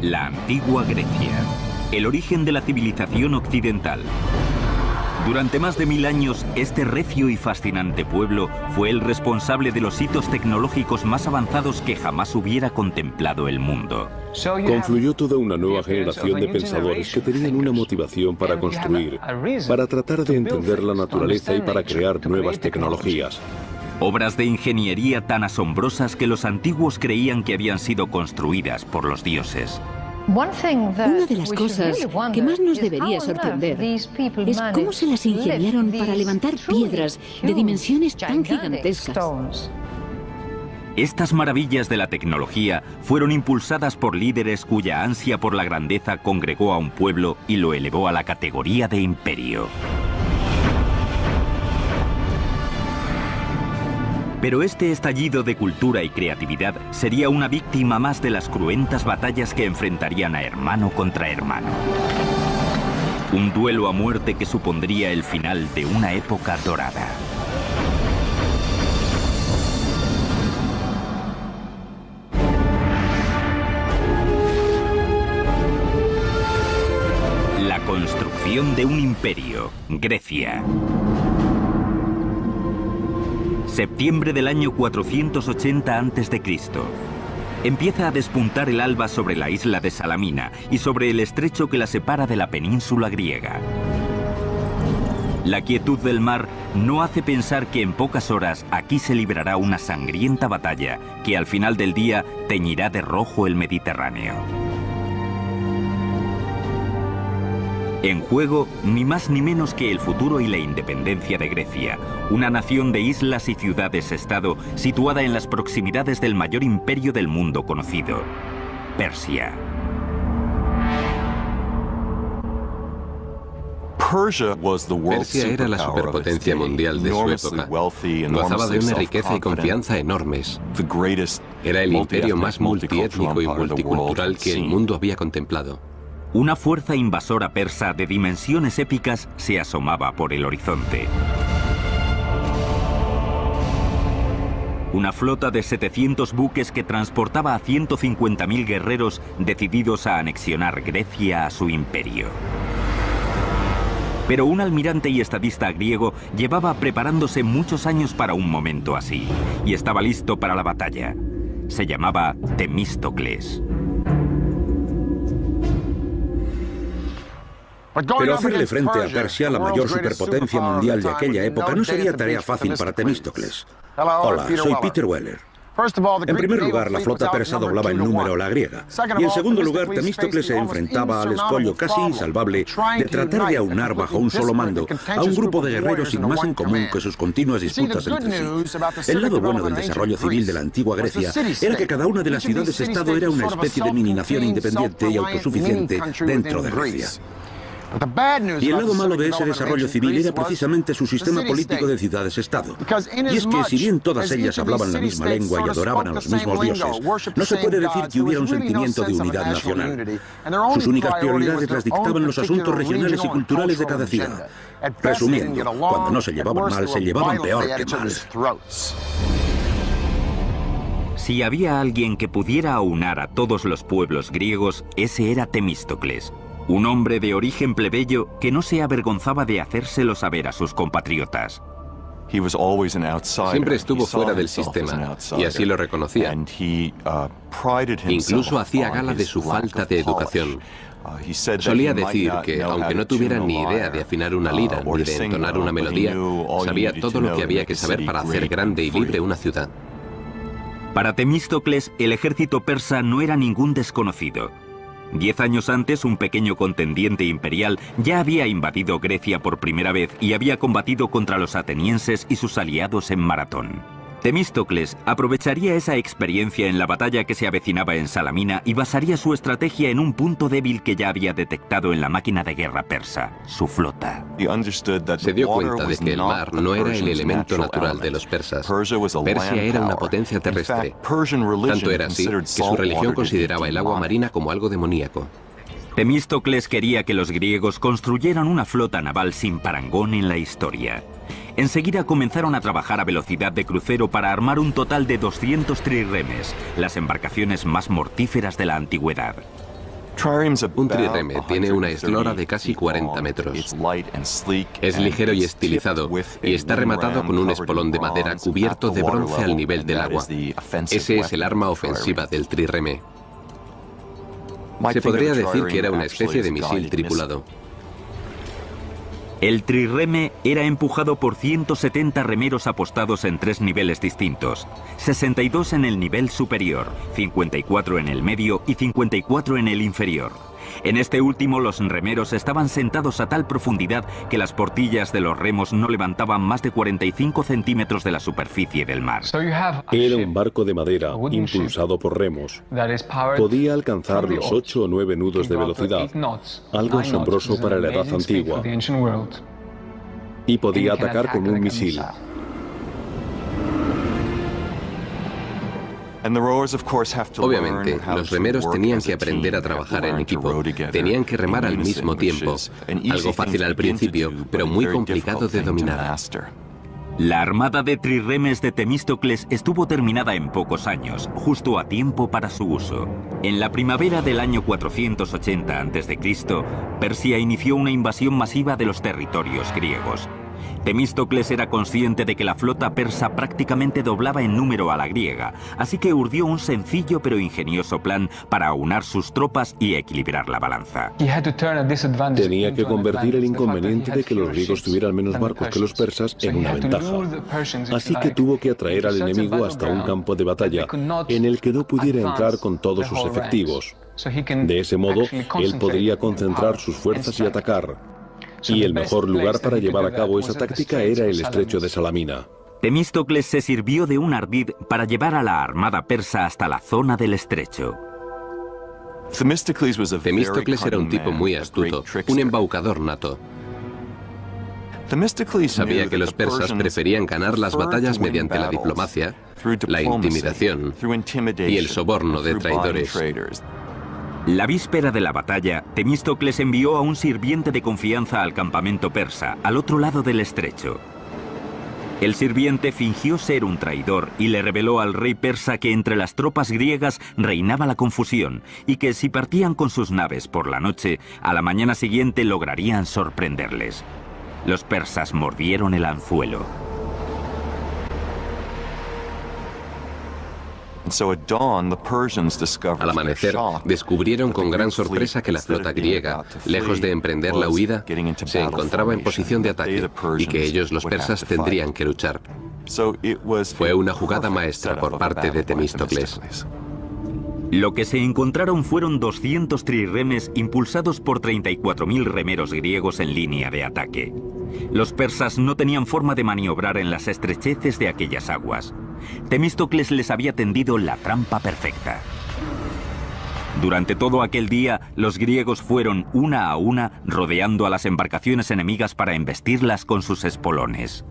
La antigua Grecia, el origen de la civilización occidental. Durante más de 1000 años, este recio y fascinante pueblo fue el responsable de los hitos tecnológicos más avanzados que jamás hubiera contemplado el mundo. Confluyó toda una nueva generación de pensadores que tenían una motivación para construir, para tratar de entender la naturaleza y para crear nuevas tecnologías. Obras de ingeniería tan asombrosas que los antiguos creían que habían sido construidas por los dioses. Una de las cosas que más nos debería sorprender es cómo se las ingeniaron para levantar piedras de dimensiones tan gigantescas. Estas maravillas de la tecnología fueron impulsadas por líderes cuya ansia por la grandeza congregó a un pueblo y lo elevó a la categoría de imperio. Pero este estallido de cultura y creatividad sería una víctima más de las cruentas batallas que enfrentarían a hermano contra hermano. Un duelo a muerte que supondría el final de una época dorada. La construcción de un imperio, Grecia. Septiembre del año 480 a.C. Empieza a despuntar el alba sobre la isla de Salamina y sobre el estrecho que la separa de la península griega. La quietud del mar no hace pensar que en pocas horas aquí se librará una sangrienta batalla que al final del día teñirá de rojo el Mediterráneo. En juego, ni más ni menos que el futuro y la independencia de Grecia, una nación de islas y ciudades-estado situada en las proximidades del mayor imperio del mundo conocido, Persia. Persia era la superpotencia mundial de su época. Gozaba de una riqueza y confianza enormes. Era el imperio más multiétnico y multicultural que el mundo había contemplado. Una fuerza invasora persa de dimensiones épicas se asomaba por el horizonte. Una flota de 700 buques que transportaba a 150.000 guerreros decididos a anexionar Grecia a su imperio. Pero un almirante y estadista griego llevaba preparándose muchos años para un momento así, y estaba listo para la batalla. Se llamaba Temístocles. Pero hacerle frente a Persia, la mayor superpotencia mundial de aquella época, no sería tarea fácil para Temístocles. Hola, soy Peter Weller. En primer lugar, la flota persa doblaba en número a la griega. Y en segundo lugar, Temístocles se enfrentaba al escollo casi insalvable de tratar de aunar bajo un solo mando a un grupo de guerreros sin más en común que sus continuas disputas entre sí. El lado bueno del desarrollo civil de la antigua Grecia era que cada una de las ciudades-estado era una especie de mini-nación independiente y autosuficiente dentro de Grecia. Y el lado malo de ese desarrollo civil era precisamente su sistema político de ciudades-estado. Y es que si bien todas ellas hablaban la misma lengua y adoraban a los mismos dioses, no se puede decir que hubiera un sentimiento de unidad nacional. Sus únicas prioridades las dictaban los asuntos regionales y culturales de cada ciudad. Resumiendo, cuando no se llevaban mal, se llevaban peor que mal. Si había alguien que pudiera aunar a todos los pueblos griegos, ese era Temístocles. Un hombre de origen plebeyo que no se avergonzaba de hacérselo saber a sus compatriotas. Siempre estuvo fuera del sistema, y así lo reconocía. Incluso hacía gala de su falta de educación. Solía decir que, aunque no tuviera ni idea de afinar una lira ni de entonar una melodía, sabía todo lo que había que saber para hacer grande y libre una ciudad. Para Temístocles, el ejército persa no era ningún desconocido. 10 años antes, un pequeño contendiente imperial ya había invadido Grecia por primera vez y había combatido contra los atenienses y sus aliados en Maratón. Temístocles aprovecharía esa experiencia en la batalla que se avecinaba en Salamina y basaría su estrategia en un punto débil que ya había detectado en la máquina de guerra persa, su flota. Se dio cuenta de que el mar no era el elemento natural de los persas. Persia era una potencia terrestre. Tanto era así que su religión consideraba el agua marina como algo demoníaco. Temístocles quería que los griegos construyeran una flota naval sin parangón en la historia. Enseguida comenzaron a trabajar a velocidad de crucero para armar un total de 200 trirremes, las embarcaciones más mortíferas de la antigüedad. Un trireme tiene una eslora de casi 40 metros. Es ligero y estilizado y está rematado con un espolón de madera cubierto de bronce al nivel del agua. Ese es el arma ofensiva del trireme. Se podría decir que era una especie de misil tripulado. El trireme era empujado por 170 remeros apostados en 3 niveles distintos, 62 en el nivel superior, 54 en el medio y 54 en el inferior. En este último, los remeros estaban sentados a tal profundidad que las portillas de los remos no levantaban más de 45 centímetros de la superficie del mar. Era un barco de madera impulsado por remos. Podía alcanzar los 8 o 9 nudos de velocidad, algo asombroso para la edad antigua, y podía atacar con un misil. Obviamente, los remeros tenían que aprender a trabajar en equipo. Tenían que remar al mismo tiempo. Algo fácil al principio, pero muy complicado de dominar. La armada de trirremes de Temístocles estuvo terminada en pocos años, justo a tiempo para su uso. En la primavera del año 480 a.C., Persia inició una invasión masiva de los territorios griegos. Temístocles era consciente de que la flota persa prácticamente doblaba en número a la griega, así que urdió un sencillo pero ingenioso plan para aunar sus tropas y equilibrar la balanza. Tenía que convertir el inconveniente de que los griegos tuvieran menos barcos que los persas en una ventaja. Así que tuvo que atraer al enemigo hasta un campo de batalla en el que no pudiera entrar con todos sus efectivos. De ese modo, él podría concentrar sus fuerzas y atacar. Y el mejor lugar para llevar a cabo esa táctica era el estrecho de Salamina. Temístocles se sirvió de un ardid para llevar a la armada persa hasta la zona del estrecho. Temístocles era un tipo muy astuto, un embaucador nato. Sabía que los persas preferían ganar las batallas mediante la diplomacia, la intimidación y el soborno de traidores. La víspera de la batalla, Temístocles envió a un sirviente de confianza al campamento persa, al otro lado del estrecho. El sirviente fingió ser un traidor y le reveló al rey persa que entre las tropas griegas reinaba la confusión y que si partían con sus naves por la noche, a la mañana siguiente lograrían sorprenderles. Los persas mordieron el anzuelo. Al amanecer, descubrieron con gran sorpresa que la flota griega, lejos de emprender la huida, se encontraba en posición de ataque y que ellos, los persas, tendrían que luchar. Fue una jugada maestra por parte de Temístocles. Lo que se encontraron fueron 200 trirremes impulsados por 34.000 remeros griegos en línea de ataque. Los persas no tenían forma de maniobrar en las estrecheces de aquellas aguas. Temístocles les había tendido la trampa perfecta. Durante todo aquel día, los griegos fueron una a una rodeando a las embarcaciones enemigas para embestirlas con sus espolones.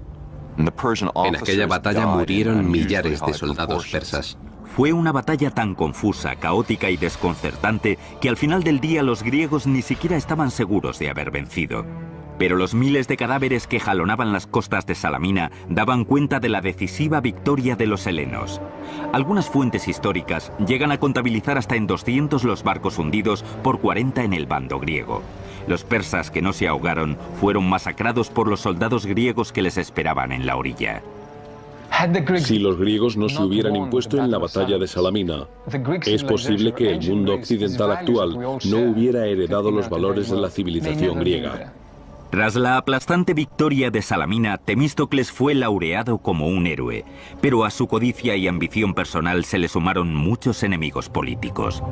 En aquella batalla murieron millares de soldados persas. Fue una batalla tan confusa, caótica y desconcertante que al final del día los griegos ni siquiera estaban seguros de haber vencido. Pero los miles de cadáveres que jalonaban las costas de Salamina daban cuenta de la decisiva victoria de los helenos. Algunas fuentes históricas llegan a contabilizar hasta en 200 los barcos hundidos por 40 en el bando griego. Los persas que no se ahogaron fueron masacrados por los soldados griegos que les esperaban en la orilla. Si los griegos no se hubieran impuesto en la batalla de Salamina, es posible que el mundo occidental actual no hubiera heredado los valores de la civilización griega. Tras la aplastante victoria de Salamina, Temístocles fue laureado como un héroe, pero a su codicia y ambición personal se le sumaron muchos enemigos políticos.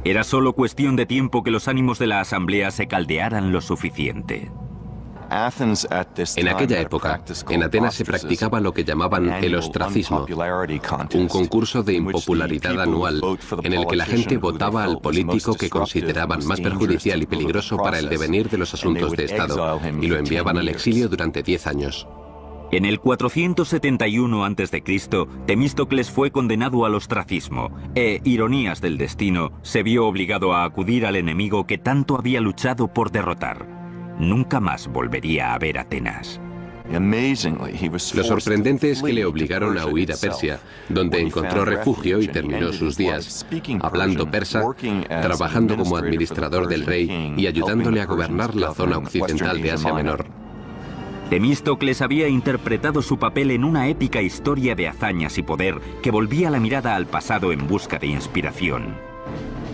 Era solo cuestión de tiempo que los ánimos de la asamblea se caldearan lo suficiente. En aquella época, en Atenas se practicaba lo que llamaban el ostracismo, un concurso de impopularidad anual en el que la gente votaba al político que consideraban más perjudicial y peligroso para el devenir de los asuntos de Estado y lo enviaban al exilio durante 10 años. En el 471 a.C., Temístocles fue condenado al ostracismo e, ironías del destino, se vio obligado a acudir al enemigo que tanto había luchado por derrotar. Nunca más volvería a ver Atenas. Lo sorprendente es que le obligaron a huir a Persia, donde encontró refugio y terminó sus días hablando persa, trabajando como administrador del rey y ayudándole a gobernar la zona occidental de Asia Menor. Temístocles había interpretado su papel en una épica historia de hazañas y poder que volvía la mirada al pasado en busca de inspiración.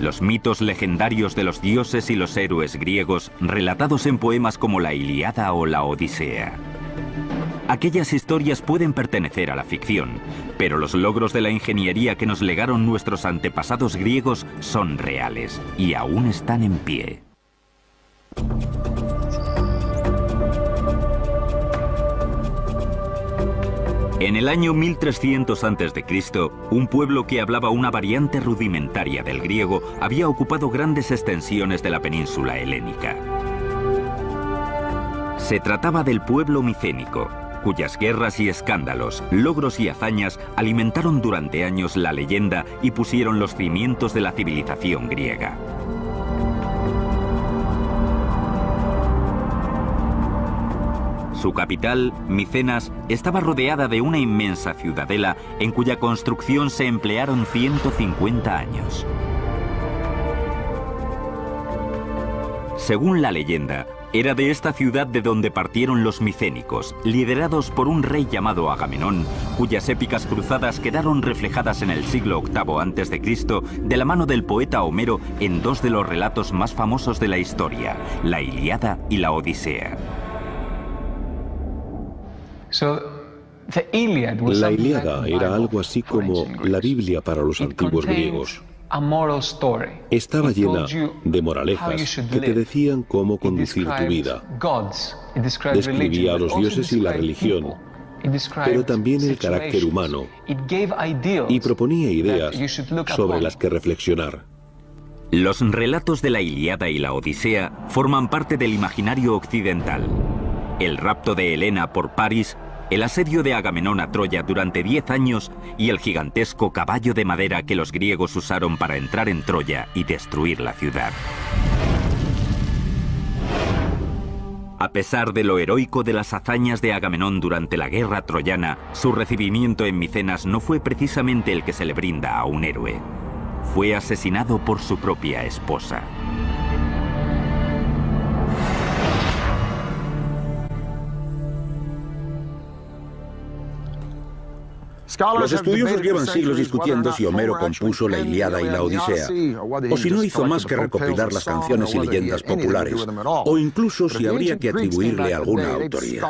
Los mitos legendarios de los dioses y los héroes griegos relatados en poemas como la Ilíada o la Odisea. Aquellas historias pueden pertenecer a la ficción, pero los logros de la ingeniería que nos legaron nuestros antepasados griegos son reales y aún están en pie. En el año 1300 a.C., un pueblo que hablaba una variante rudimentaria del griego había ocupado grandes extensiones de la península helénica. Se trataba del pueblo micénico, cuyas guerras y escándalos, logros y hazañas alimentaron durante años la leyenda y pusieron los cimientos de la civilización griega. Su capital, Micenas, estaba rodeada de una inmensa ciudadela en cuya construcción se emplearon 150 años. Según la leyenda, era de esta ciudad de donde partieron los micénicos, liderados por un rey llamado Agamenón, cuyas épicas cruzadas quedaron reflejadas en el siglo VIII a.C. de la mano del poeta Homero en dos de los relatos más famosos de la historia, la Ilíada y la Odisea. La Ilíada era algo así como la Biblia para los antiguos griegos. Estaba llena de moralejas que te decían cómo conducir tu vida. Describía a los dioses y la religión, pero también el carácter humano, y proponía ideas sobre las que reflexionar. Los relatos de la Ilíada y la Odisea forman parte del imaginario occidental. El rapto de Helena por París, el asedio de Agamenón a Troya durante 10 años y el gigantesco caballo de madera que los griegos usaron para entrar en Troya y destruir la ciudad. A pesar de lo heroico de las hazañas de Agamenón durante la guerra troyana, su recibimiento en Micenas no fue precisamente el que se le brinda a un héroe. Fue asesinado por su propia esposa. Los estudiosos llevan siglos discutiendo si Homero compuso la Ilíada y la Odisea, o si no hizo más que recopilar las canciones y leyendas populares, o incluso si habría que atribuirle alguna autoría.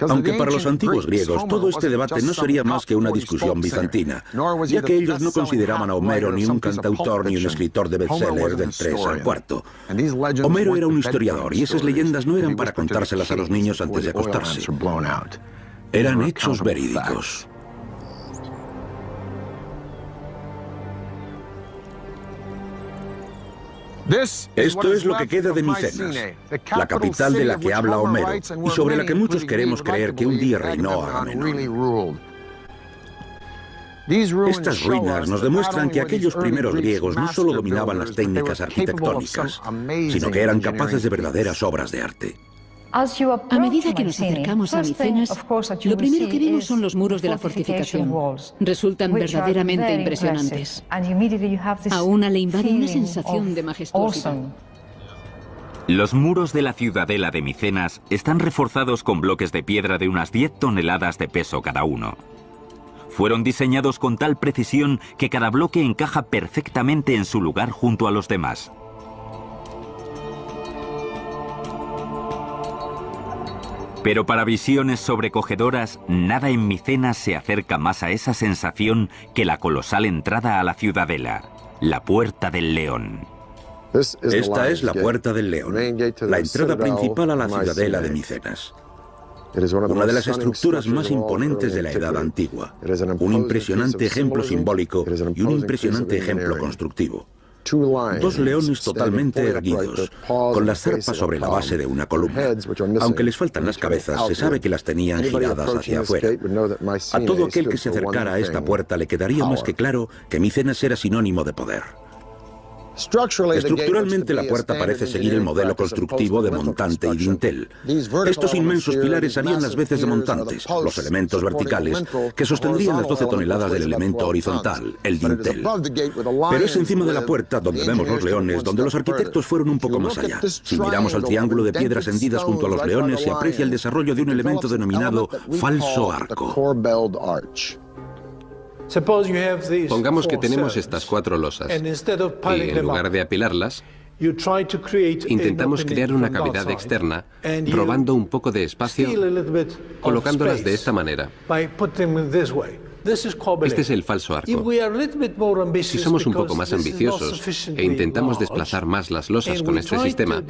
Aunque para los antiguos griegos todo este debate no sería más que una discusión bizantina, ya que ellos no consideraban a Homero ni un cantautor ni un escritor de bestsellers del 3 al 4. Homero era un historiador y esas leyendas no eran para contárselas a los niños antes de acostarse. Eran hechos verídicos. Esto es lo que queda de Micenas, la capital de la que habla Homero y sobre la que muchos queremos creer que un día reinó Agamenón. Estas ruinas nos demuestran que aquellos primeros griegos no solo dominaban las técnicas arquitectónicas, sino que eran capaces de verdaderas obras de arte. A medida que nos acercamos a Micenas, lo primero que vemos son los muros de la fortificación. Resultan verdaderamente impresionantes. A una le invade una sensación de majestuosidad. Los muros de la ciudadela de Micenas están reforzados con bloques de piedra de unas 10 toneladas de peso cada uno. Fueron diseñados con tal precisión que cada bloque encaja perfectamente en su lugar junto a los demás. Pero para visiones sobrecogedoras, nada en Micenas se acerca más a esa sensación que la colosal entrada a la ciudadela, la Puerta del León. Esta es la Puerta del León, la entrada principal a la ciudadela de Micenas. Una de las estructuras más imponentes de la Edad Antigua, un impresionante ejemplo simbólico y un impresionante ejemplo constructivo. Dos leones totalmente erguidos, con las zarpas sobre la base de una columna. Aunque les faltan las cabezas, se sabe que las tenían giradas hacia afuera. A todo aquel que se acercara a esta puerta le quedaría más que claro que Micenas era sinónimo de poder. Estructuralmente, la puerta parece seguir el modelo constructivo de montante y dintel. Estos inmensos pilares harían las veces de montantes, los elementos verticales, que sostendrían las 12 toneladas del elemento horizontal, el dintel. Pero es encima de la puerta donde vemos los leones, donde los arquitectos fueron un poco más allá. Si miramos al triángulo de piedras hendidas junto a los leones, se aprecia el desarrollo de un elemento denominado falso arco. Pongamos que tenemos estas 4 losas y en lugar de apilarlas, intentamos crear una cavidad externa robando un poco de espacio, colocándolas de esta manera. Este es el falso arco. Si somos un poco más ambiciosos e intentamos desplazar más las losas con este sistema,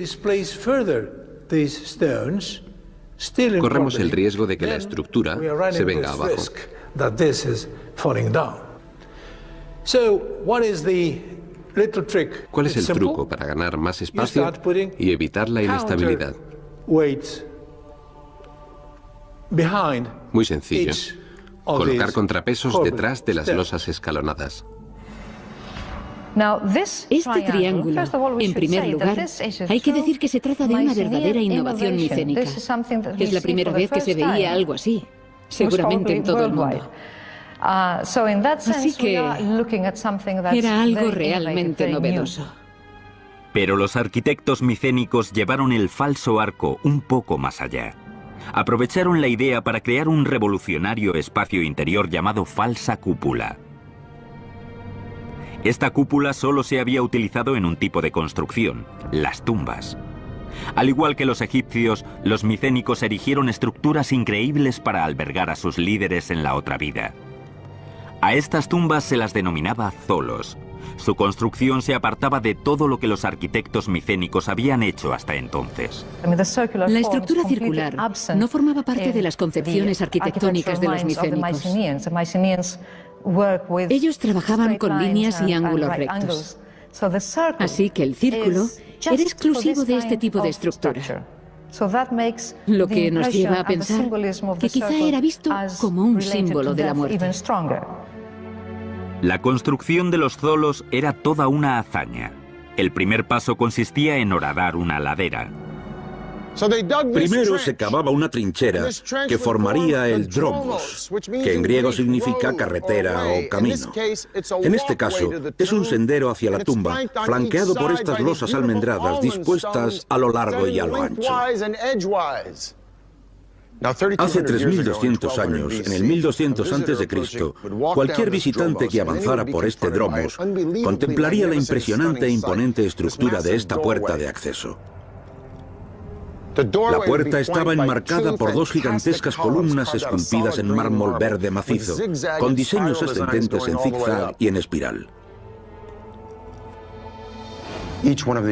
corremos el riesgo de que la estructura se venga abajo. ¿Cuál es el truco para ganar más espacio y evitar la inestabilidad? Muy sencillo. Colocar contrapesos detrás de las losas escalonadas. Este triángulo, en primer lugar, hay que decir que se trata de una verdadera innovación micénica. Es la primera vez que se veía algo así, seguramente en todo el mundo. Así que era algo realmente novedoso. Pero los arquitectos micénicos llevaron el falso arco un poco más allá. Aprovecharon la idea para crear un revolucionario espacio interior llamado falsa cúpula. Esta cúpula solo se había utilizado en un tipo de construcción, las tumbas. Al igual que los egipcios, los micénicos erigieron estructuras increíbles para albergar a sus líderes en la otra vida. A estas tumbas se las denominaba zolos. Su construcción se apartaba de todo lo que los arquitectos micénicos habían hecho hasta entonces. La estructura circular no formaba parte de las concepciones arquitectónicas de los micénicos. Ellos trabajaban con líneas y ángulos rectos. Así que el círculo era exclusivo de este tipo de estructura. Lo que nos lleva a pensar que quizá era visto como un símbolo de la muerte. La construcción de los zolos era toda una hazaña. El primer paso consistía en horadar una ladera. Primero se cavaba una trinchera que formaría el dromos, que en griego significa carretera o camino. En este caso, es un sendero hacia la tumba, flanqueado por estas losas almendradas dispuestas a lo largo y a lo ancho. Hace 3.200 años, en el 1200 a.C., cualquier visitante que avanzara por este dromos contemplaría la impresionante e imponente estructura de esta puerta de acceso. La puerta estaba enmarcada por 2 gigantescas columnas esculpidas en mármol verde macizo, con diseños ascendentes en zigzag y en espiral.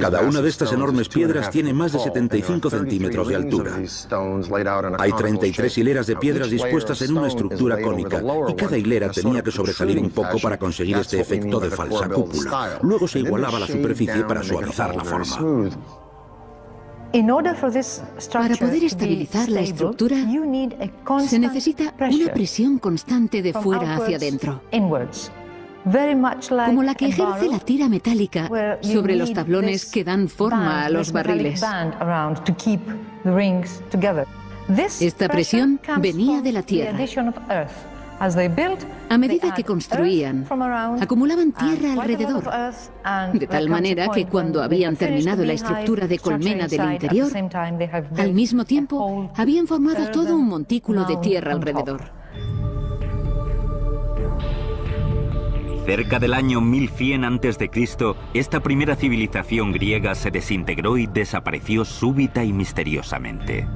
Cada una de estas enormes piedras tiene más de 75 centímetros de altura. Hay 33 hileras de piedras dispuestas en una estructura cónica, y cada hilera tenía que sobresalir un poco para conseguir este efecto de falsa cúpula. Luego se igualaba la superficie para suavizar la forma. Para poder estabilizar la estructura, se necesita una presión constante de fuera hacia adentro, como la que ejerce la tira metálica sobre los tablones que dan forma a los barriles. Esta presión venía de la tierra. A medida que construían, acumulaban tierra alrededor, de tal manera que cuando habían terminado la estructura de colmena del interior, al mismo tiempo habían formado todo un montículo de tierra alrededor. Cerca del año 1100 a.C., esta primera civilización griega se desintegró y desapareció súbita y misteriosamente.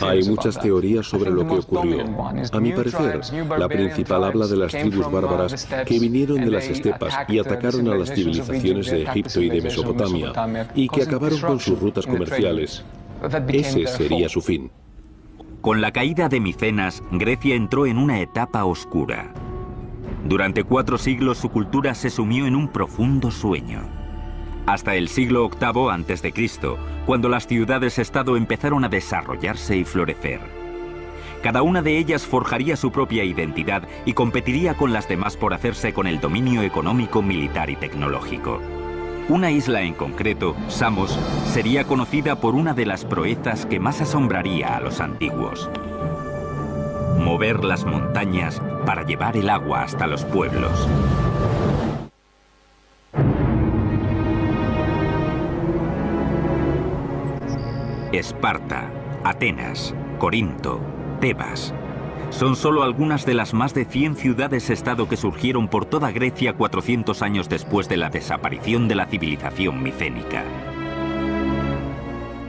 Hay muchas teorías sobre lo que ocurrió. A mi parecer, la principal habla de las tribus bárbaras que vinieron de las estepas y atacaron a las civilizaciones de Egipto y de Mesopotamia, y que acabaron con sus rutas comerciales. Ese sería su fin. Con la caída de Micenas, Grecia entró en una etapa oscura. Durante 4 siglos su cultura se sumió en un profundo sueño. Hasta el siglo VIII a.C., cuando las ciudades-estado empezaron a desarrollarse y florecer. Cada una de ellas forjaría su propia identidad y competiría con las demás por hacerse con el dominio económico, militar y tecnológico. Una isla en concreto, Samos, sería conocida por una de las proezas que más asombraría a los antiguos: mover las montañas para llevar el agua hasta los pueblos. Esparta, Atenas, Corinto, Tebas. Son solo algunas de las más de 100 ciudades-estado que surgieron por toda Grecia 400 años después de la desaparición de la civilización micénica.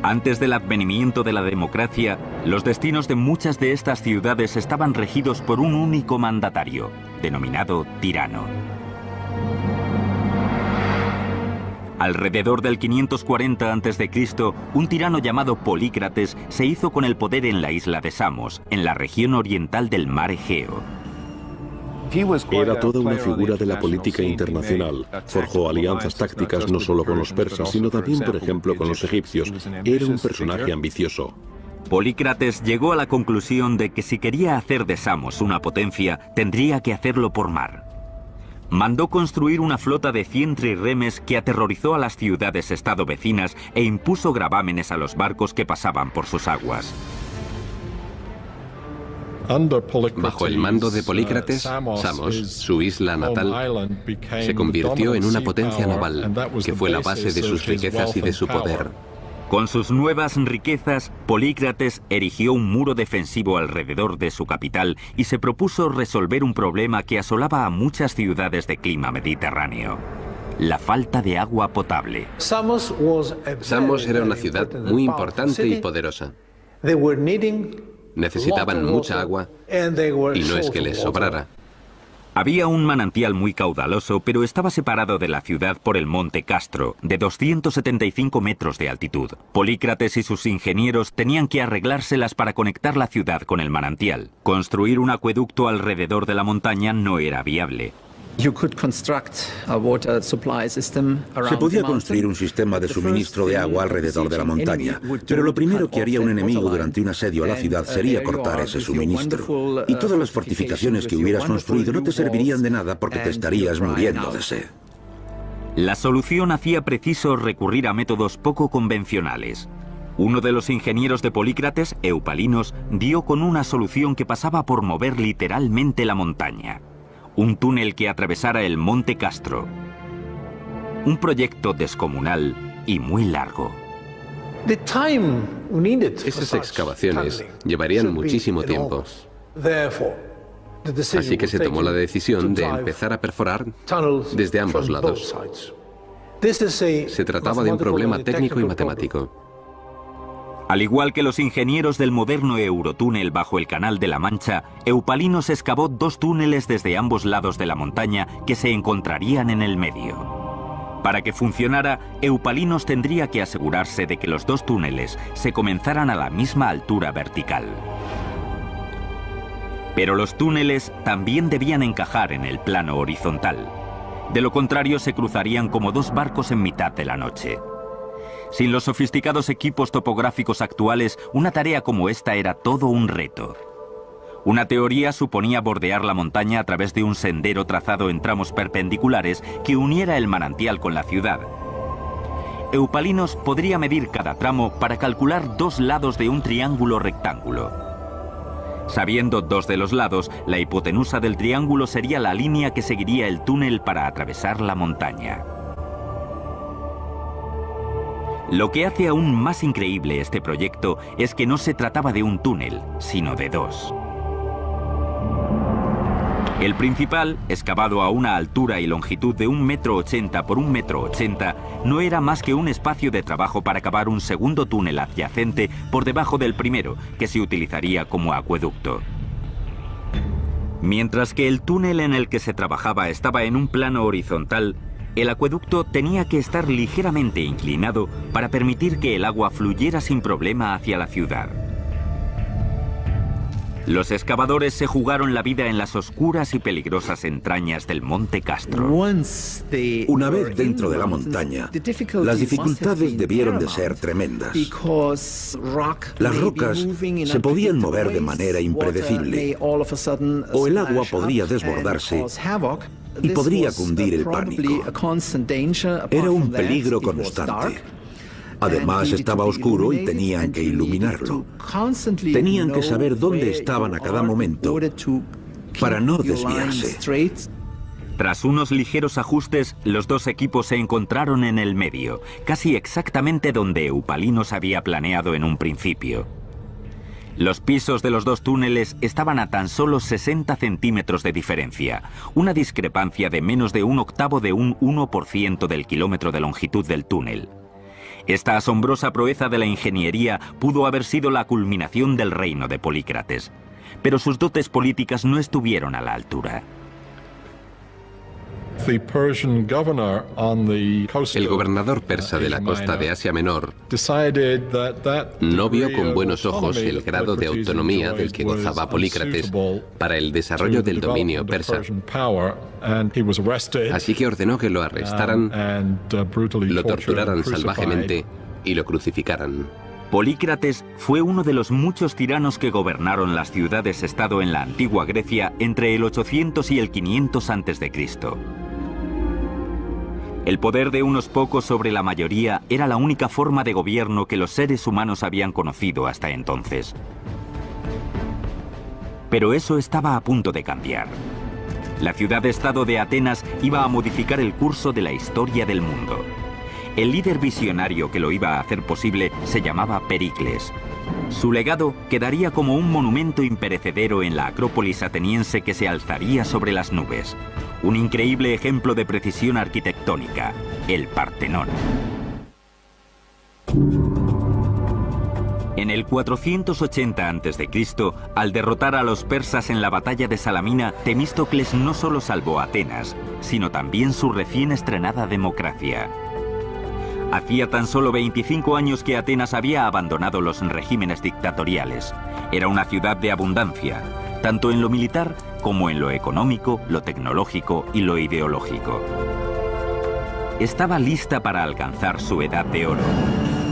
Antes del advenimiento de la democracia, los destinos de muchas de estas ciudades estaban regidos por un único mandatario, denominado tirano. Alrededor del 540 a.C., un tirano llamado Polícrates se hizo con el poder en la isla de Samos, en la región oriental del mar Egeo. Era toda una figura de la política internacional. Forjó alianzas tácticas no solo con los persas, sino también, por ejemplo, con los egipcios. Era un personaje ambicioso. Polícrates llegó a la conclusión de que si quería hacer de Samos una potencia, tendría que hacerlo por mar. Mandó construir una flota de 100 trirremes que aterrorizó a las ciudades-estado vecinas e impuso gravámenes a los barcos que pasaban por sus aguas. Bajo el mando de Polícrates, Samos, su isla natal, se convirtió en una potencia naval, que fue la base de sus riquezas y de su poder. Con sus nuevas riquezas, Polícrates erigió un muro defensivo alrededor de su capital y se propuso resolver un problema que asolaba a muchas ciudades de clima mediterráneo: la falta de agua potable. Samos era una ciudad muy importante y poderosa. Necesitaban mucha agua y no es que les sobrara. Había un manantial muy caudaloso, pero estaba separado de la ciudad por el monte Castro, de 275 metros de altitud. Polícrates y sus ingenieros tenían que arreglárselas para conectar la ciudad con el manantial. Construir un acueducto alrededor de la montaña no era viable. Se podía construir un sistema de suministro de agua alrededor de la montaña, pero lo primero que haría un enemigo durante un asedio a la ciudad sería cortar ese suministro. Y todas las fortificaciones que hubieras construido no te servirían de nada porque te estarías muriendo de sed. La solución hacía preciso recurrir a métodos poco convencionales. Uno de los ingenieros de Polícrates, Eupalinos, dio con una solución que pasaba por mover literalmente la montaña: un túnel que atravesara el monte Castro. Un proyecto descomunal y muy largo. Esas excavaciones llevarían muchísimo tiempo. Así que se tomó la decisión de empezar a perforar desde ambos lados. Se trataba de un problema técnico y matemático. Al igual que los ingenieros del moderno Eurotúnel bajo el Canal de la Mancha, Eupalinos excavó 2 túneles desde ambos lados de la montaña que se encontrarían en el medio. Para que funcionara, Eupalinos tendría que asegurarse de que los 2 túneles se comenzaran a la misma altura vertical. Pero los túneles también debían encajar en el plano horizontal. De lo contrario, se cruzarían como 2 barcos en mitad de la noche. Sin los sofisticados equipos topográficos actuales, una tarea como esta era todo un reto. Una teoría suponía bordear la montaña a través de un sendero trazado en tramos perpendiculares que uniera el manantial con la ciudad. Eupalinos podría medir cada tramo para calcular 2 lados de un triángulo rectángulo. Sabiendo 2 de los lados, la hipotenusa del triángulo sería la línea que seguiría el túnel para atravesar la montaña. Lo que hace aún más increíble este proyecto es que no se trataba de un túnel, sino de 2. El principal, excavado a una altura y longitud de 1,80 m por 1,80 m, no era más que un espacio de trabajo para cavar un segundo túnel adyacente por debajo del primero, que se utilizaría como acueducto. Mientras que el túnel en el que se trabajaba estaba en un plano horizontal, el acueducto tenía que estar ligeramente inclinado para permitir que el agua fluyera sin problema hacia la ciudad. Los excavadores se jugaron la vida en las oscuras y peligrosas entrañas del Monte Castro. Una vez dentro de la montaña, las dificultades debieron de ser tremendas. Las rocas se podían mover de manera impredecible, o el agua podría desbordarse y podría cundir el pánico. Era un peligro constante. Además, estaba oscuro y tenían que iluminarlo. Tenían que saber dónde estaban a cada momento para no desviarse. Tras unos ligeros ajustes, los dos equipos se encontraron en el medio, casi exactamente donde Eupalinos había planeado en un principio. Los pisos de los dos túneles estaban a tan solo 60 centímetros de diferencia, una discrepancia de menos de un octavo de un 1% del kilómetro de longitud del túnel. Esta asombrosa proeza de la ingeniería pudo haber sido la culminación del reino de Polícrates, pero sus dotes políticas no estuvieron a la altura. El gobernador persa de la costa de Asia Menor no vio con buenos ojos el grado de autonomía del que gozaba Polícrates para el desarrollo del dominio persa. Así que ordenó que lo arrestaran, lo torturaran salvajemente y lo crucificaran. Polícrates fue uno de los muchos tiranos que gobernaron las ciudades-estado en la antigua Grecia entre el 800 y el 500 a.C. El poder de unos pocos sobre la mayoría era la única forma de gobierno que los seres humanos habían conocido hasta entonces. Pero eso estaba a punto de cambiar. La ciudad-estado de Atenas iba a modificar el curso de la historia del mundo. El líder visionario que lo iba a hacer posible se llamaba Pericles. Su legado quedaría como un monumento imperecedero en la Acrópolis ateniense que se alzaría sobre las nubes. Un increíble ejemplo de precisión arquitectónica, el Partenón. En el 480 a.C., al derrotar a los persas en la batalla de Salamina, Temístocles no solo salvó a Atenas, sino también su recién estrenada democracia. Hacía tan solo 25 años que Atenas había abandonado los regímenes dictatoriales. Era una ciudad de abundancia, tanto en lo militar como en lo económico, lo tecnológico y lo ideológico. Estaba lista para alcanzar su edad de oro,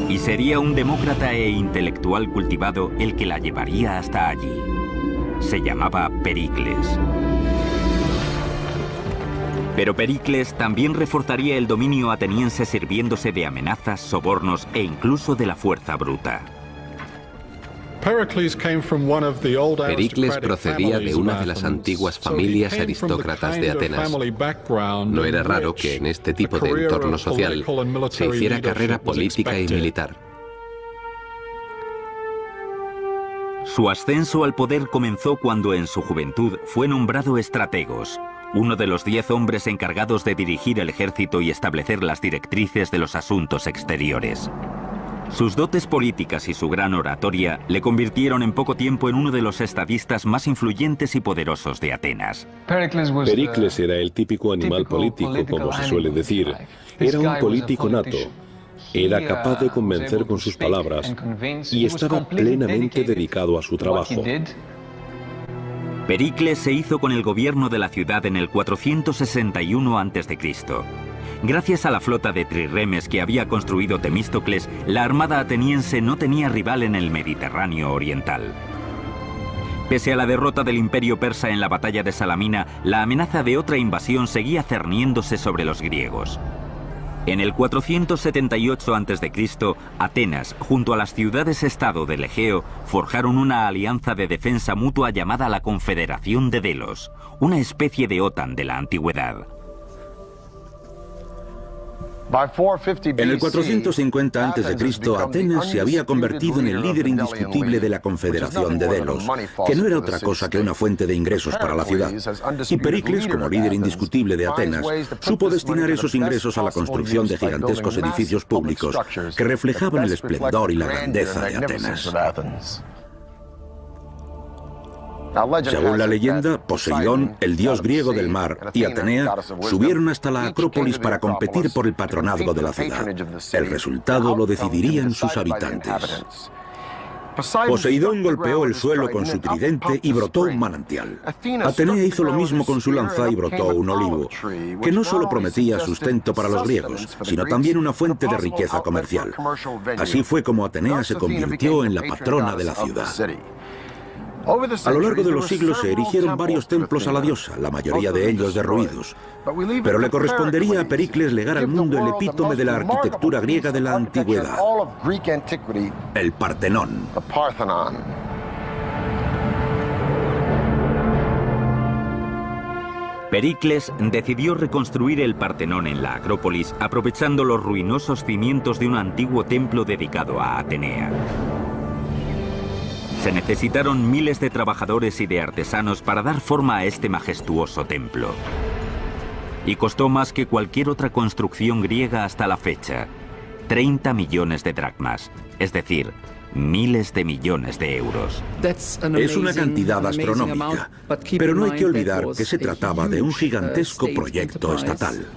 y sería un demócrata e intelectual cultivado el que la llevaría hasta allí. Se llamaba Pericles. Pero Pericles también reforzaría el dominio ateniense sirviéndose de amenazas, sobornos e incluso de la fuerza bruta. Pericles procedía de una de las antiguas familias aristócratas de Atenas. No era raro que en este tipo de entorno social se hiciera carrera política y militar. Su ascenso al poder comenzó cuando en su juventud fue nombrado estrategos, uno de los 10 hombres encargados de dirigir el ejército y establecer las directrices de los asuntos exteriores. Sus dotes políticas y su gran oratoria le convirtieron en poco tiempo en uno de los estadistas más influyentes y poderosos de Atenas. Pericles era el típico animal político, como se suele decir. Era un político nato. Era capaz de convencer con sus palabras y estaba plenamente dedicado a su trabajo. Pericles se hizo con el gobierno de la ciudad en el 461 a.C. Gracias a la flota de trirremes que había construido Temístocles, la armada ateniense no tenía rival en el Mediterráneo oriental. Pese a la derrota del imperio persa en la batalla de Salamina, la amenaza de otra invasión seguía cerniéndose sobre los griegos. En el 478 a.C., Atenas, junto a las ciudades-estado del Egeo, forjaron una alianza de defensa mutua llamada la Confederación de Delos, una especie de OTAN de la antigüedad. En el 450 a.C., Atenas se había convertido en el líder indiscutible de la Confederación de Delos, que no era otra cosa que una fuente de ingresos para la ciudad. Y Pericles, como líder indiscutible de Atenas, supo destinar esos ingresos a la construcción de gigantescos edificios públicos que reflejaban el esplendor y la grandeza de Atenas. Según la leyenda, Poseidón, el dios griego del mar, y Atenea subieron hasta la Acrópolis para competir por el patronazgo de la ciudad. El resultado lo decidirían sus habitantes. Poseidón golpeó el suelo con su tridente y brotó un manantial. Atenea hizo lo mismo con su lanza y brotó un olivo, que no solo prometía sustento para los griegos, sino también una fuente de riqueza comercial. Así fue como Atenea se convirtió en la patrona de la ciudad. A lo largo de los siglos se erigieron varios templos a la diosa, la mayoría de ellos derruidos. Pero le correspondería a Pericles legar al mundo el epítome de la arquitectura griega de la antigüedad, el Partenón. Pericles decidió reconstruir el Partenón en la Acrópolis, aprovechando los ruinosos cimientos de un antiguo templo dedicado a Atenea. Se necesitaron miles de trabajadores y de artesanos para dar forma a este majestuoso templo. Y costó más que cualquier otra construcción griega hasta la fecha: 30 millones de dracmas, es decir, miles de millones de euros. Es una cantidad astronómica, pero no hay que olvidar que se trataba de un gigantesco proyecto estatal.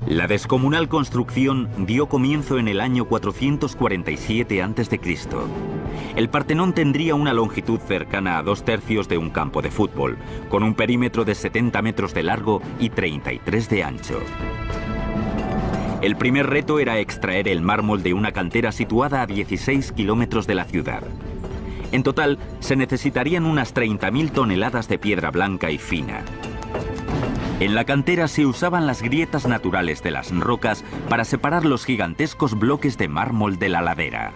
La descomunal construcción dio comienzo en el año 447 a.C. El Partenón tendría una longitud cercana a 2/3 de un campo de fútbol, con un perímetro de 70 metros de largo y 33 de ancho. El primer reto era extraer el mármol de una cantera situada a 16 kilómetros de la ciudad. En total, se necesitarían unas 30.000 toneladas de piedra blanca y fina. En la cantera se usaban las grietas naturales de las rocas para separar los gigantescos bloques de mármol de la ladera.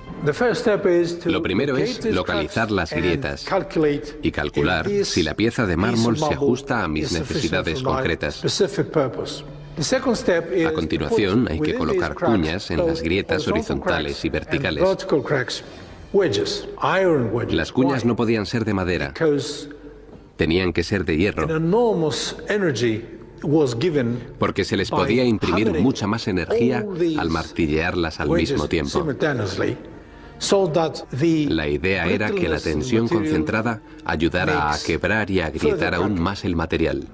Lo primero es localizar las grietas y calcular si la pieza de mármol se ajusta a mis necesidades concretas. A continuación, hay que colocar cuñas en las grietas horizontales y verticales. Las cuñas no podían ser de madera. Tenían que ser de hierro, porque se les podía imprimir mucha más energía al martillearlas al mismo tiempo. La idea era que la tensión concentrada ayudara a quebrar y a agrietar aún más el material.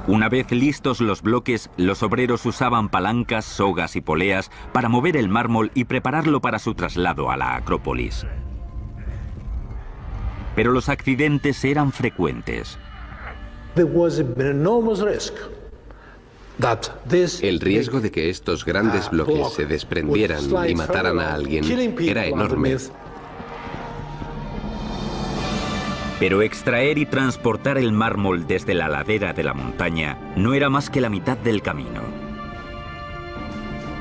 Una vez listos los bloques, los obreros usaban palancas, sogas y poleas para mover el mármol y prepararlo para su traslado a la Acrópolis. Pero los accidentes eran frecuentes. El riesgo de que estos grandes bloques se desprendieran y mataran a alguien era enorme. Pero extraer y transportar el mármol desde la ladera de la montaña no era más que la mitad del camino.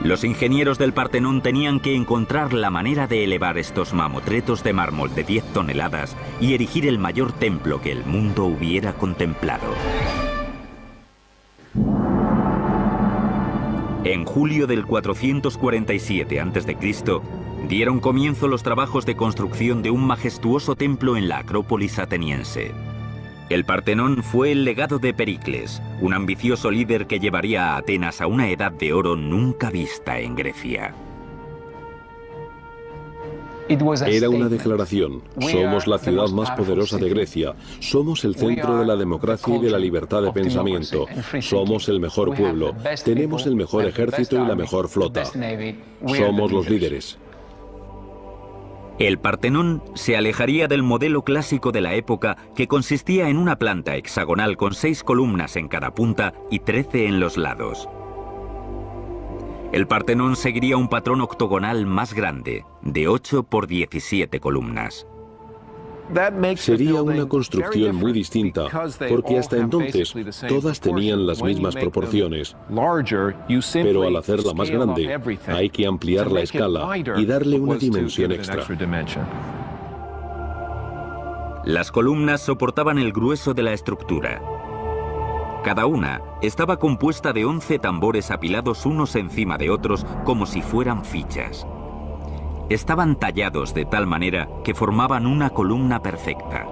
Los ingenieros del Partenón tenían que encontrar la manera de elevar estos mamotretos de mármol de 10 toneladas y erigir el mayor templo que el mundo hubiera contemplado. En julio del 447 a.C., dieron comienzo los trabajos de construcción de un majestuoso templo en la Acrópolis ateniense. El Partenón fue el legado de Pericles, un ambicioso líder que llevaría a Atenas a una edad de oro nunca vista en Grecia. Era una declaración. Somos la ciudad más poderosa de Grecia. Somos el centro de la democracia y de la libertad de pensamiento. Somos el mejor pueblo. Tenemos el mejor ejército y la mejor flota. Somos los líderes. El Partenón se alejaría del modelo clásico de la época, que consistía en una planta hexagonal con 6 columnas en cada punta y 13 en los lados. El Partenón seguiría un patrón octogonal más grande, de 8 por 17 columnas. Sería una construcción muy distinta, porque hasta entonces todas tenían las mismas proporciones. Pero al hacerla más grande, hay que ampliar la escala y darle una dimensión extra. Las columnas soportaban el grueso de la estructura. Cada una estaba compuesta de 11 tambores apilados unos encima de otros como si fueran fichas. Estaban tallados de tal manera que formaban una columna perfecta.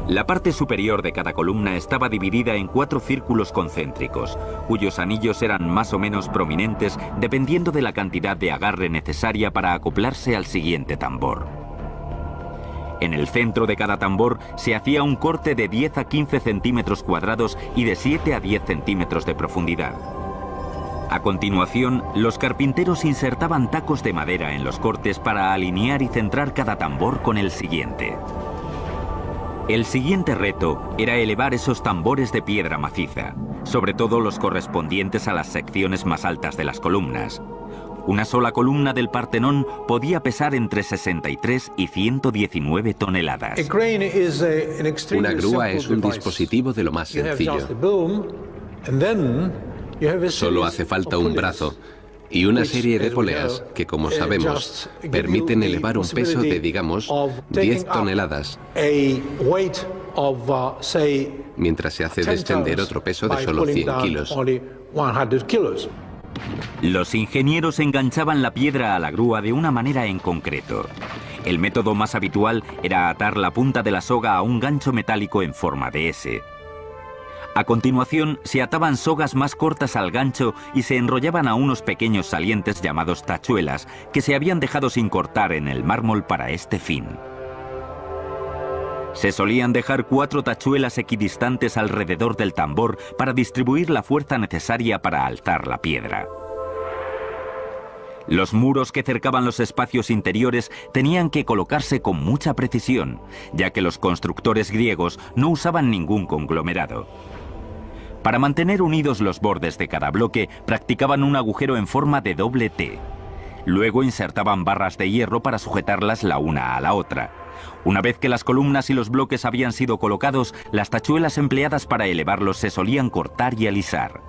La parte superior de cada columna estaba dividida en 4 círculos concéntricos, cuyos anillos eran más o menos prominentes dependiendo de la cantidad de agarre necesaria para acoplarse al siguiente tambor. En el centro de cada tambor se hacía un corte de 10 a 15 centímetros cuadrados y de 7 a 10 centímetros de profundidad. A continuación, los carpinteros insertaban tacos de madera en los cortes para alinear y centrar cada tambor con el siguiente. El siguiente reto era elevar esos tambores de piedra maciza, sobre todo los correspondientes a las secciones más altas de las columnas. Una sola columna del Partenón podía pesar entre 63 y 119 toneladas. Una grúa es un dispositivo de lo más sencillo. Solo hace falta un brazo y una serie de poleas que, como sabemos, permiten elevar un peso de, digamos, 10 toneladas, mientras se hace descender otro peso de solo 100 kilos. Los ingenieros enganchaban la piedra a la grúa de una manera en concreto. El método más habitual era atar la punta de la soga a un gancho metálico en forma de S. A continuación, se ataban sogas más cortas al gancho y se enrollaban a unos pequeños salientes llamados tachuelas, que se habían dejado sin cortar en el mármol para este fin. Se solían dejar 4 tachuelas equidistantes alrededor del tambor para distribuir la fuerza necesaria para alzar la piedra. Los muros que cercaban los espacios interiores tenían que colocarse con mucha precisión, ya que los constructores griegos no usaban ningún conglomerado. Para mantener unidos los bordes de cada bloque, practicaban un agujero en forma de doble T. Luego insertaban barras de hierro para sujetarlas la una a la otra. Una vez que las columnas y los bloques habían sido colocados, las tachuelas empleadas para elevarlos se solían cortar y alisar.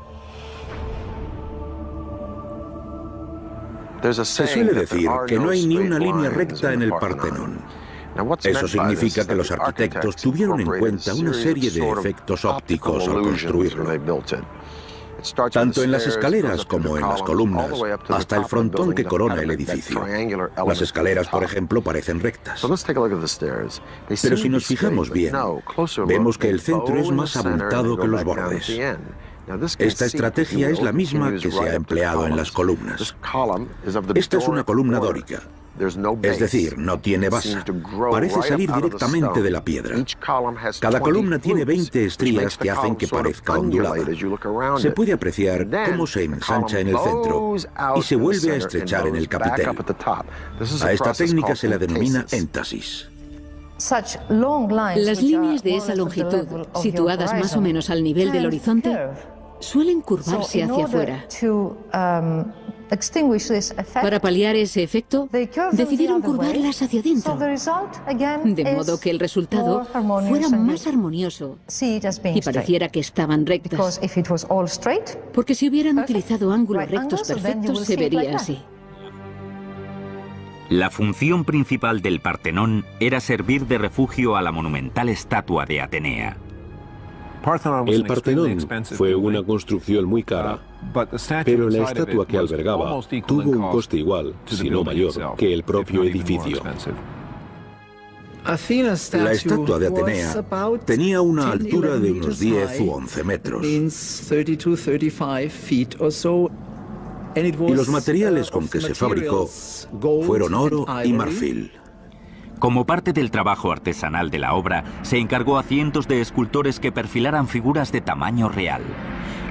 Se suele decir que no hay ni una línea recta en el Partenón. Eso significa que los arquitectos tuvieron en cuenta una serie de efectos ópticos al construirlo. Tanto en las escaleras como en las columnas, hasta el frontón que corona el edificio. Las escaleras, por ejemplo, parecen rectas. Pero si nos fijamos bien, vemos que el centro es más abultado que los bordes. Esta estrategia es la misma que se ha empleado en las columnas. Esta es una columna dórica. Es decir, no tiene base. Parece salir directamente de la piedra. Cada columna tiene 20 estrías que hacen que parezca ondulada. Se puede apreciar cómo se ensancha en el centro y se vuelve a estrechar en el capitel. A esta técnica se la denomina éntasis. Las líneas de esa longitud, situadas más o menos al nivel del horizonte, suelen curvarse hacia afuera. Para paliar ese efecto, decidieron curvarlas hacia adentro, de modo que el resultado fuera más armonioso y pareciera que estaban rectas, porque si hubieran utilizado ángulos rectos perfectos se vería así. La función principal del Partenón era servir de refugio a la monumental estatua de Atenea. El Partenón fue una construcción muy cara, pero la estatua que albergaba tuvo un coste igual, si no mayor, que el propio edificio. La estatua de Atenea tenía una altura de unos 10 u 11 metros. Y los materiales con que se fabricó fueron oro y marfil. Como parte del trabajo artesanal de la obra, se encargó a cientos de escultores que perfilaran figuras de tamaño real.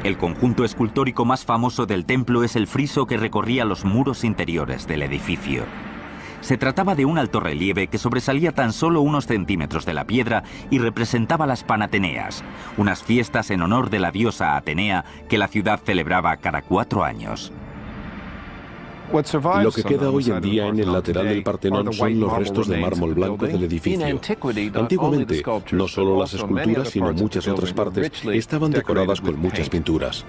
El conjunto escultórico más famoso del templo es el friso que recorría los muros interiores del edificio. Se trataba de un altorrelieve que sobresalía tan solo unos centímetros de la piedra y representaba las Panateneas, unas fiestas en honor de la diosa Atenea que la ciudad celebraba cada 4 años. Lo que queda hoy en día en el lateral del Partenón son los restos de mármol blanco del edificio. Antiguamente, no solo las esculturas, sino muchas otras partes estaban decoradas con muchas pinturas.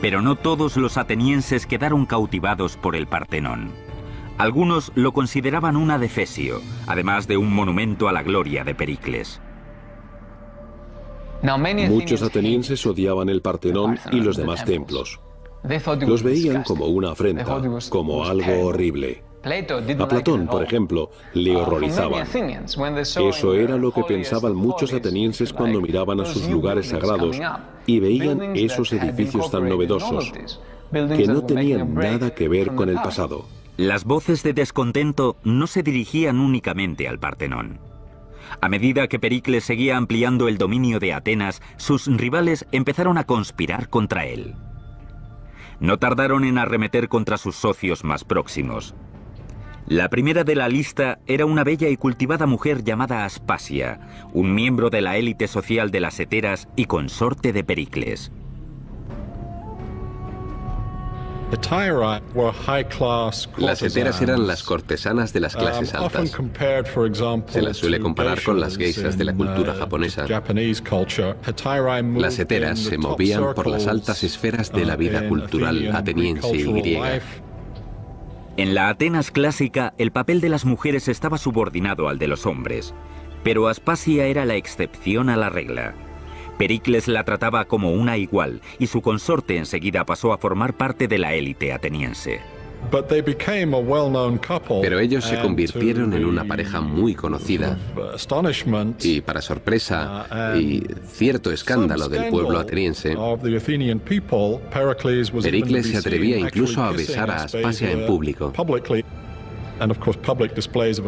Pero no todos los atenienses quedaron cautivados por el Partenón. Algunos lo consideraban un adefesio, además de un monumento a la gloria de Pericles. Muchos atenienses odiaban el Partenón y los demás templos. Los veían como una afrenta, como algo horrible. A Platón, por ejemplo, le horrorizaba. Eso era lo que pensaban muchos atenienses cuando miraban a sus lugares sagrados y veían esos edificios tan novedosos, que no tenían nada que ver con el pasado. Las voces de descontento no se dirigían únicamente al Partenón. A medida que Pericles seguía ampliando el dominio de Atenas, sus rivales empezaron a conspirar contra él. No tardaron en arremeter contra sus socios más próximos. La primera de la lista era una bella y cultivada mujer llamada Aspasia, un miembro de la élite social de las heteras y consorte de Pericles. Las heteras eran las cortesanas de las clases altas. Se las suele comparar con las geishas de la cultura japonesa. Las heteras se movían por las altas esferas de la vida cultural ateniense y griega. En la Atenas clásica, el papel de las mujeres estaba subordinado al de los hombres, pero Aspasia era la excepción a la regla. Pericles la trataba como una igual y su consorte enseguida pasó a formar parte de la élite ateniense. Pero ellos se convirtieron en una pareja muy conocida y, para sorpresa y cierto escándalo del pueblo ateniense, Pericles se atrevía incluso a besar a Aspasia en público.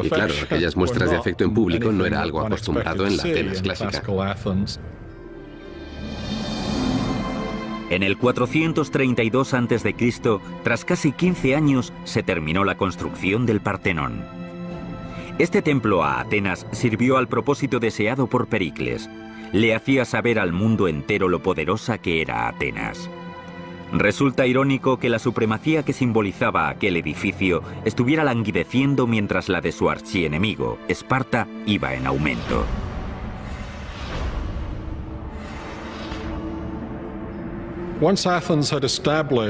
Y claro, aquellas muestras de afecto en público no era algo acostumbrado en la Atenas clásica. En el 432 a.C., tras casi 15 años, se terminó la construcción del Partenón. Este templo a Atenas sirvió al propósito deseado por Pericles. Le hacía saber al mundo entero lo poderosa que era Atenas. Resulta irónico que la supremacía que simbolizaba aquel edificio estuviera languideciendo mientras la de su archienemigo, Esparta, iba en aumento.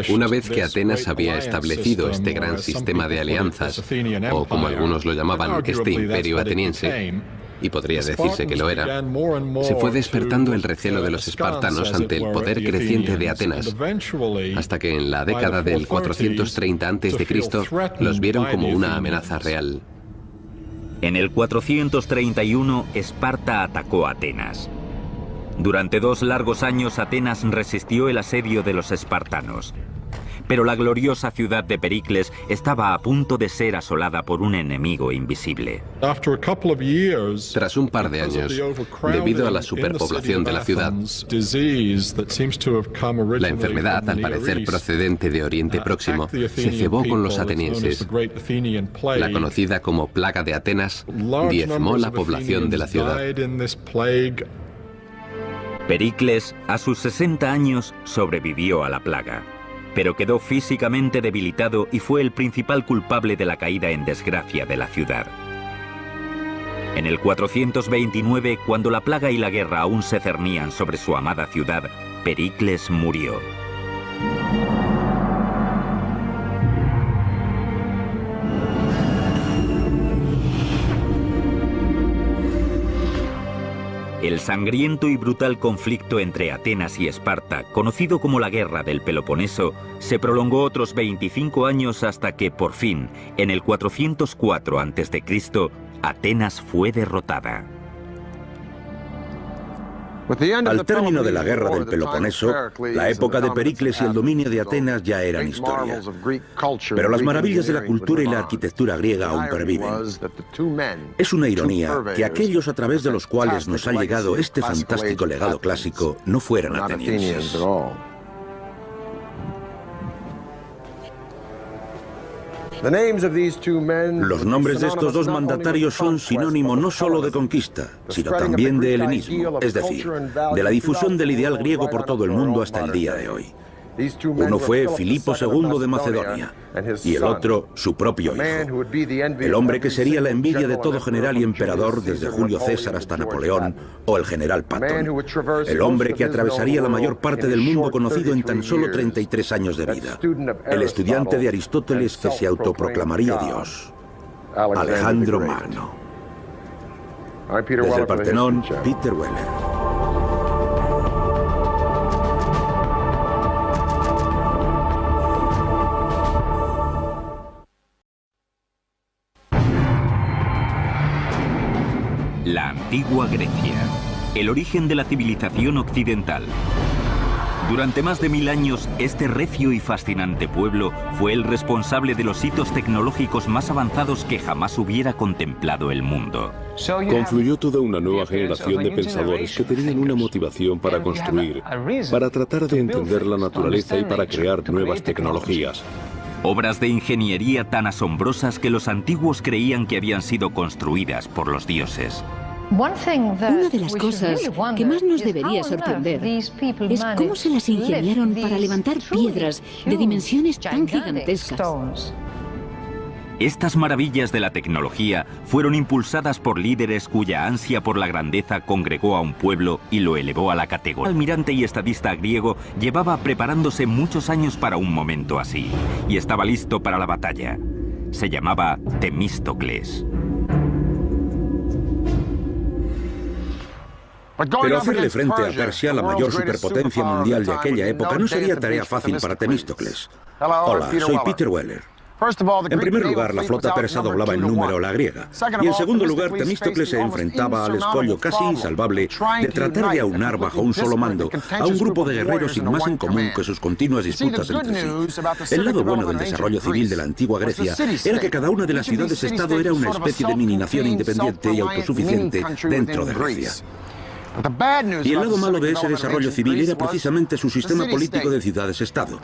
Una vez que Atenas había establecido este gran sistema de alianzas, o como algunos lo llamaban, este imperio ateniense, y podría decirse que lo era, se fue despertando el recelo de los espartanos ante el poder creciente de Atenas, hasta que en la década del 430 a.C. los vieron como una amenaza real. En el 431, Esparta atacó a Atenas. Durante 2 largos años Atenas resistió el asedio de los espartanos. Pero la gloriosa ciudad de Pericles estaba a punto de ser asolada por un enemigo invisible. Tras un par de años, debido a la superpoblación de la ciudad, la enfermedad, al parecer procedente de Oriente Próximo, se cebó con los atenienses. La conocida como Plaga de Atenas diezmó la población de la ciudad. Pericles, a sus 60 años, sobrevivió a la plaga, pero quedó físicamente debilitado y fue el principal culpable de la caída en desgracia de la ciudad. En el 429, cuando la plaga y la guerra aún se cernían sobre su amada ciudad, Pericles murió. El sangriento y brutal conflicto entre Atenas y Esparta, conocido como la Guerra del Peloponeso, se prolongó otros 25 años hasta que, por fin, en el 404 a.C., Atenas fue derrotada. Al término de la Guerra del Peloponeso, la época de Pericles y el dominio de Atenas ya eran historia. Pero las maravillas de la cultura y la arquitectura griega aún perviven. Es una ironía que aquellos a través de los cuales nos ha llegado este fantástico legado clásico no fueran atenienses. Los nombres de estos dos mandatarios son sinónimo no solo de conquista, sino también de helenismo, es decir, de la difusión del ideal griego por todo el mundo hasta el día de hoy. Uno fue Filipo II de Macedonia y el otro su propio hijo, el hombre que sería la envidia de todo general y emperador desde Julio César hasta Napoleón o el general Patton, el hombre que atravesaría la mayor parte del mundo conocido en tan solo 33 años de vida, el estudiante de Aristóteles que se autoproclamaría Dios, Alejandro Magno. Desde el Partenón, Peter Weller. La antigua Grecia, el origen de la civilización occidental. Durante más de 1000 años, este recio y fascinante pueblo fue el responsable de los hitos tecnológicos más avanzados que jamás hubiera contemplado el mundo. Confluyó toda una nueva generación de pensadores que tenían una motivación para construir, para tratar de entender la naturaleza y para crear nuevas tecnologías. Obras de ingeniería tan asombrosas que los antiguos creían que habían sido construidas por los dioses. Una de las cosas que más nos debería sorprender es cómo se las ingeniaron para levantar piedras de dimensiones tan gigantescas. Estas maravillas de la tecnología fueron impulsadas por líderes cuya ansia por la grandeza congregó a un pueblo y lo elevó a la categoría. El almirante y estadista griego llevaba preparándose muchos años para un momento así, y estaba listo para la batalla. Se llamaba Temístocles. Pero hacerle frente a Persia, la mayor superpotencia mundial de aquella época, no sería tarea fácil para Temístocles. Hola, soy Peter Weller. En primer lugar, la flota persa doblaba en número a la griega. Y en segundo lugar, Temístocles se enfrentaba al escollo casi insalvable de tratar de aunar bajo un solo mando a un grupo de guerreros sin más en común que sus continuas disputas entre sí. El lado bueno del desarrollo civil de la antigua Grecia era que cada una de las ciudades-estado era una especie de mini-nación independiente y autosuficiente dentro de Grecia. Y el lado malo de ese desarrollo civil era precisamente su sistema político de ciudades-estado.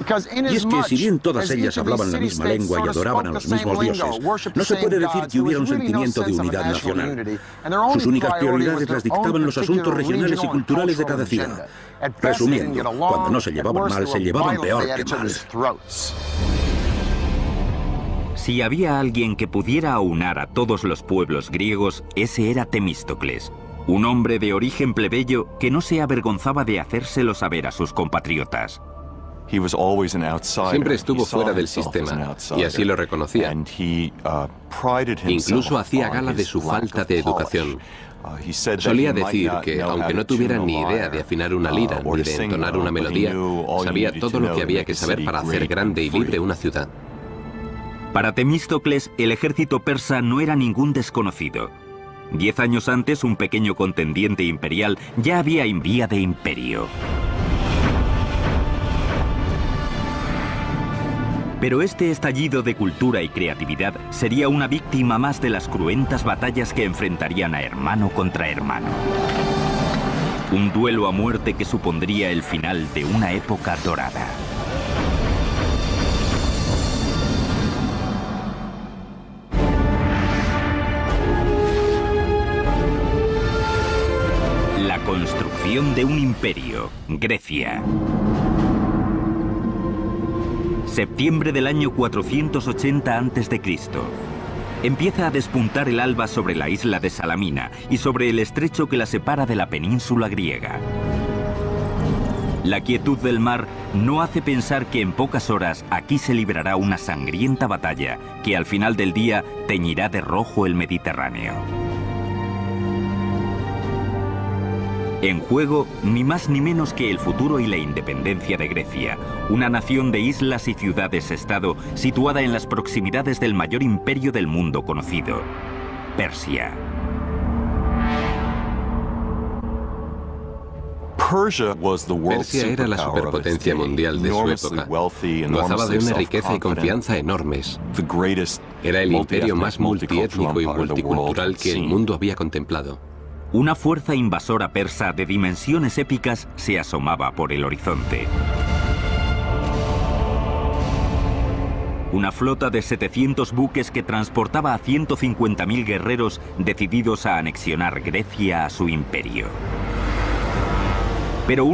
Y es que si bien todas ellas hablaban la misma lengua y adoraban a los mismos dioses, no se puede decir que hubiera un sentimiento de unidad nacional. Sus únicas prioridades las dictaban los asuntos regionales y culturales de cada ciudad. Resumiendo, cuando no se llevaban mal, se llevaban peor que mal. Si había alguien que pudiera aunar a todos los pueblos griegos, ese era Temístocles. Un hombre de origen plebeyo que no se avergonzaba de hacérselo saber a sus compatriotas. Siempre estuvo fuera del sistema, y así lo reconocía. Incluso hacía gala de su falta de educación. Solía decir que, aunque no tuviera ni idea de afinar una lira ni de entonar una melodía, sabía todo lo que había que saber para hacer grande y libre una ciudad. Para Temístocles, el ejército persa no era ningún desconocido. 10 años antes, un pequeño contendiente imperial ya había envía de imperio. Pero este estallido de cultura y creatividad sería una víctima más de las cruentas batallas que enfrentarían a hermano contra hermano. Un duelo a muerte que supondría el final de una época dorada. Construcción de un imperio, Grecia. Septiembre del año 480 a.C. Empieza a despuntar el alba sobre la isla de Salamina y sobre el estrecho que la separa de la península griega. La quietud del mar no hace pensar que en pocas horas aquí se librará una sangrienta batalla que al final del día teñirá de rojo el Mediterráneo. En juego, ni más ni menos que el futuro y la independencia de Grecia, una nación de islas y ciudades-estado situada en las proximidades del mayor imperio del mundo conocido, Persia. Persia era la superpotencia mundial de su época. Gozaba de una riqueza y confianza enormes. Era el imperio más multiétnico y multicultural que el mundo había contemplado. Una fuerza invasora persa de dimensiones épicas se asomaba por el horizonte. Una flota de 700 buques que transportaba a 150.000 guerreros decididos a anexionar Grecia a su imperio. Pero una